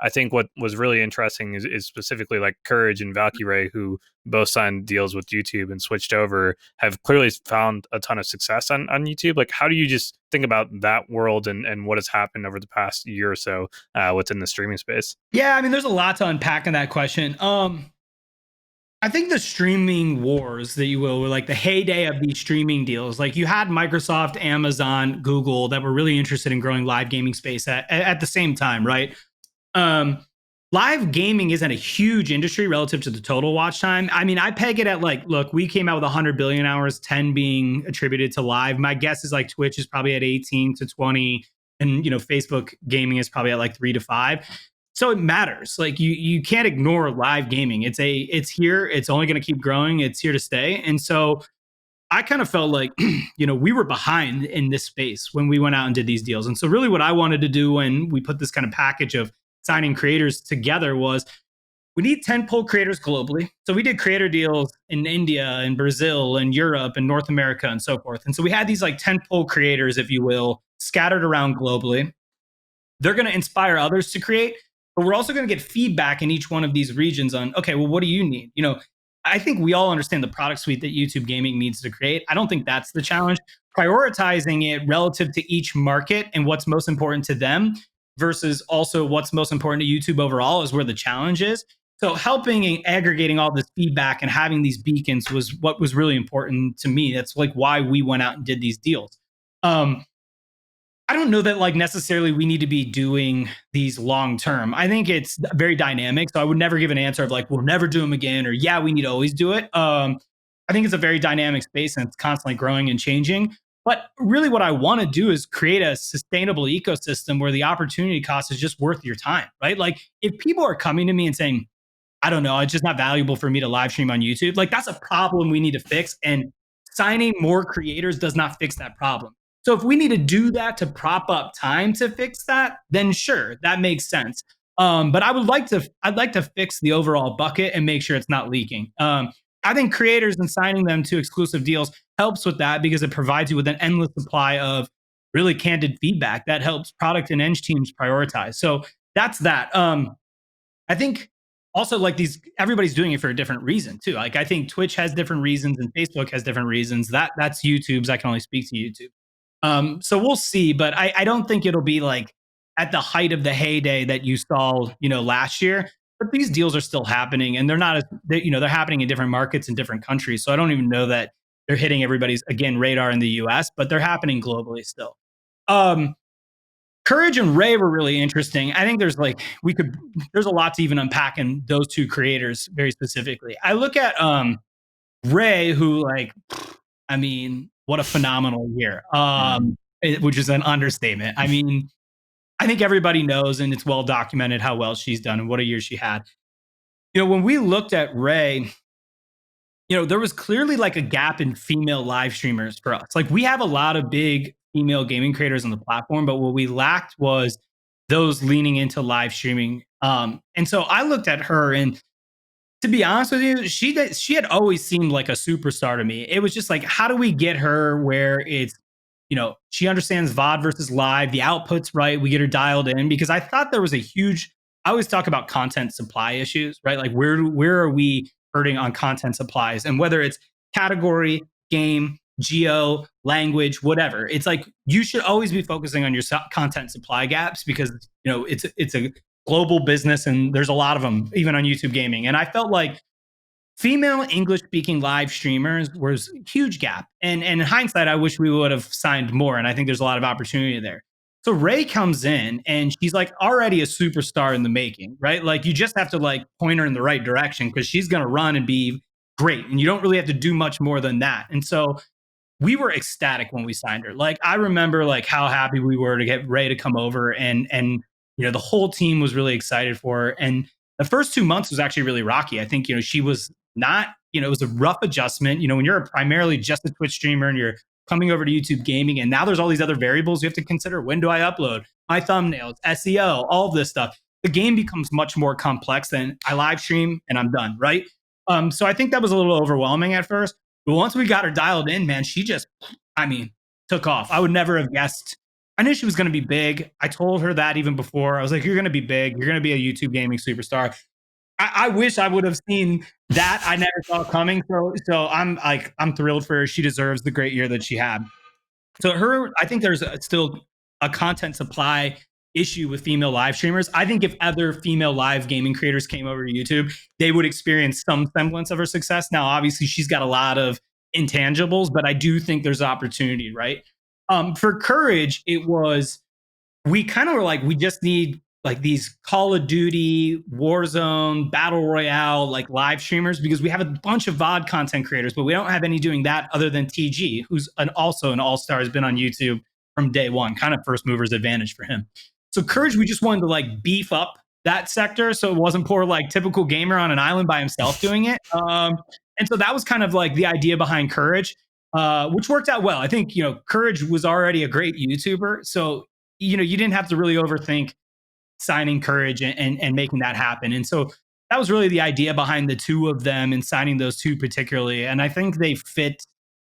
I think what was really interesting is specifically like Courage and Valkyrae, who both signed deals with YouTube and switched over, have clearly found a ton of success on YouTube. Like, how do you just think about that world and what has happened over the past year or so within the streaming space? Yeah, I mean, there's a lot to unpack in that question. I think the streaming wars that you will were like the heyday of these streaming deals. Like you had Microsoft, Amazon, Google that were really interested in growing live gaming space at the same time, right? Um, Live gaming isn't a huge industry relative to the total watch time. I mean, I peg it at like, look, we came out with 100 billion hours, 10 being attributed to live. My guess is like Twitch is probably at 18 to 20, and Facebook gaming is probably at like 3 to 5. So it matters. Like you can't ignore live gaming. It's here. It's only going to keep growing. It's here to stay. And so I kind of felt like, we were behind in this space when we went out and did these deals. And so really what I wanted to do when we put this kind of package of signing creators together was we need 10 pole creators globally. So we did creator deals in India and Brazil and Europe and North America and so forth. And so we had these like 10 pole creators, if you will, scattered around globally. They're going to inspire others to create, but we're also going to get feedback in each one of these regions on, okay, well, what do you need? I think we all understand the product suite that YouTube gaming needs to create. I don't think that's the challenge. Prioritizing it relative to each market and what's most important to them versus also what's most important to YouTube overall is where the challenge is. So helping and aggregating all this feedback and having these beacons was what was really important to me. That's like why we went out and did these deals. I don't know that like necessarily we need to be doing these long term. I think it's very dynamic. So I would never give an answer of like, we'll never do them again, or yeah, we need to always do it. I think it's a very dynamic space and it's constantly growing and changing. But really what I want to do is create a sustainable ecosystem where the opportunity cost is just worth your time, right? Like if people are coming to me and saying, I don't know, it's just not valuable for me to live stream on YouTube, like that's a problem we need to fix. And signing more creators does not fix that problem. So if we need to do that to prop up time to fix that, then sure, that makes sense. But I'd like to fix the overall bucket and make sure it's not leaking. I think creators and signing them to exclusive deals helps with that because it provides you with an endless supply of really candid feedback that helps product and eng teams prioritize. So that's that. I think also like everybody's doing it for a different reason too. Like I think Twitch has different reasons and Facebook has different reasons. That's YouTube's. I can only speak to YouTube. So we'll see, but I don't think it'll be like at the height of the heyday that you saw, last year. But these deals are still happening, and they're not they're happening in different markets in different countries. So I don't even know that they're hitting everybody's radar in the U.S., but they're happening globally still. Courage and Ray were really interesting. I think there's a lot to even unpack in those two creators very specifically. I look at Ray, who what a phenomenal year, which is an understatement. I mean, I think everybody knows, and it's well documented how well she's done and what a year she had. When we looked at Ray, there was clearly like a gap in female live streamers for us. Like we have a lot of big female gaming creators on the platform, but what we lacked was those leaning into live streaming. And so I looked at her, and to be honest with you, she had always seemed like a superstar to me. It was just like, how do we get her where it's, she understands VOD versus live, the output's right, we get her dialed in, because I thought there was I always talk about content supply issues, right? Like where are we hurting on content supplies? And whether it's category, game, geo, language, whatever, it's like you should always be focusing on your content supply gaps because, it's a global business and there's a lot of them, even on YouTube gaming. And I felt like female English speaking live streamers was a huge gap. And in hindsight, I wish we would have signed more. And I think there's a lot of opportunity there. So Ray comes in and she's like already a superstar in the making, right? Like you just have to like point her in the right direction because she's going to run and be great. And you don't really have to do much more than that. And so we were ecstatic when we signed her. Like I remember like how happy we were to get Ray to come over and the whole team was really excited for her. And the first 2 months was actually really rocky. I think, she was not, it was a rough adjustment. When you're primarily just a Twitch streamer and you're coming over to YouTube gaming, and now there's all these other variables you have to consider. When do I upload my thumbnails, SEO, all of this stuff? The game becomes much more complex than I live stream and I'm done, right? So I think that was a little overwhelming at first. But once we got her dialed in, man, she just, took off. I would never have guessed I knew she was going to be big. I told her that even before. I was like, you're going to be big. You're going to be a YouTube gaming superstar. I wish I would have seen that. I never saw it coming. So I'm thrilled for her. She deserves the great year that she had. So I think there's still a content supply issue with female live streamers. I think if other female live gaming creators came over to YouTube, they would experience some semblance of her success. Now, obviously, she's got a lot of intangibles, but I do think there's opportunity, right? For Courage, it was, we kind of were like, we just need like these Call of Duty, Warzone, Battle Royale, like live streamers, because we have a bunch of VOD content creators, but we don't have any doing that other than TG, who's also an all-star, has been on YouTube from day one, kind of first mover's advantage for him. So Courage, we just wanted to like beef up that sector so it wasn't poor like typical gamer on an island by himself doing it. And so that was kind of like the idea behind Courage, which worked out well. I think, Courage was already a great YouTuber. So, you didn't have to really overthink signing Courage and making that happen. And so that was really the idea behind the two of them and signing those two particularly. And I think they fit.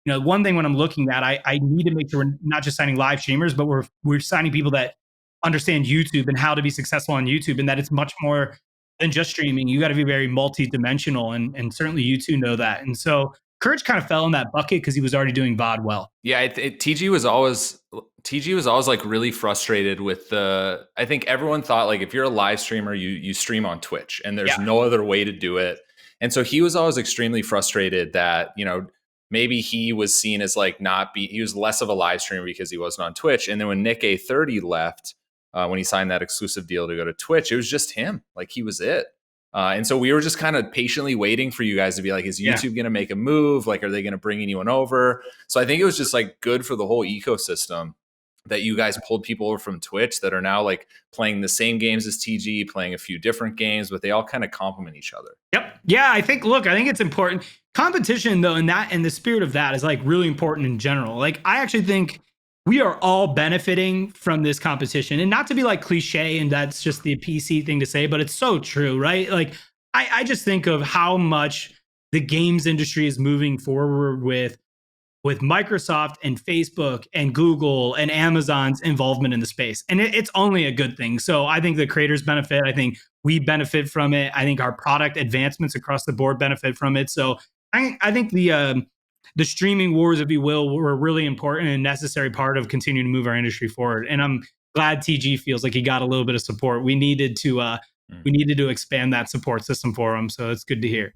One thing when I'm looking at, I need to make sure we're not just signing live streamers, but we're signing people that understand YouTube and how to be successful on YouTube, and that it's much more than just streaming. You got to be very multi-dimensional, and certainly you two know that. And so Courage kind of fell in that bucket because he was already doing VOD well. Yeah, TG was always like really frustrated with I think everyone thought like if you're a live streamer, you stream on Twitch and there's no other way to do it. And so he was always extremely frustrated that, maybe he was seen as like he was less of a live streamer because he wasn't on Twitch. And then when Nick A30 left, when he signed that exclusive deal to go to Twitch, it was just him. Like he was it. And so we were just kind of patiently waiting for you guys to be like, is YouTube going to make a move? Like, are they going to bring anyone over? So I think it was just like good for the whole ecosystem that you guys pulled people over from Twitch that are now like playing the same games as TG, playing a few different games, but they all kind of complement each other. Yep. Yeah. I think it's important. Competition though, and the spirit of that is like really important in general. Like I actually think we are all benefiting from this competition, and not to be like cliche and that's just the PC thing to say, but it's so true, right? Like I just think of how much the games industry is moving forward with Microsoft and Facebook and Google and Amazon's involvement in the space. And it's only a good thing. So I think the creators benefit. I think we benefit from it. I think our product advancements across the board benefit from it. So I think the streaming wars, if you will, were a really important and necessary part of continuing to move our industry forward. And I'm glad TG feels like he got a little bit of support. We needed to expand that support system for him. So it's good to hear.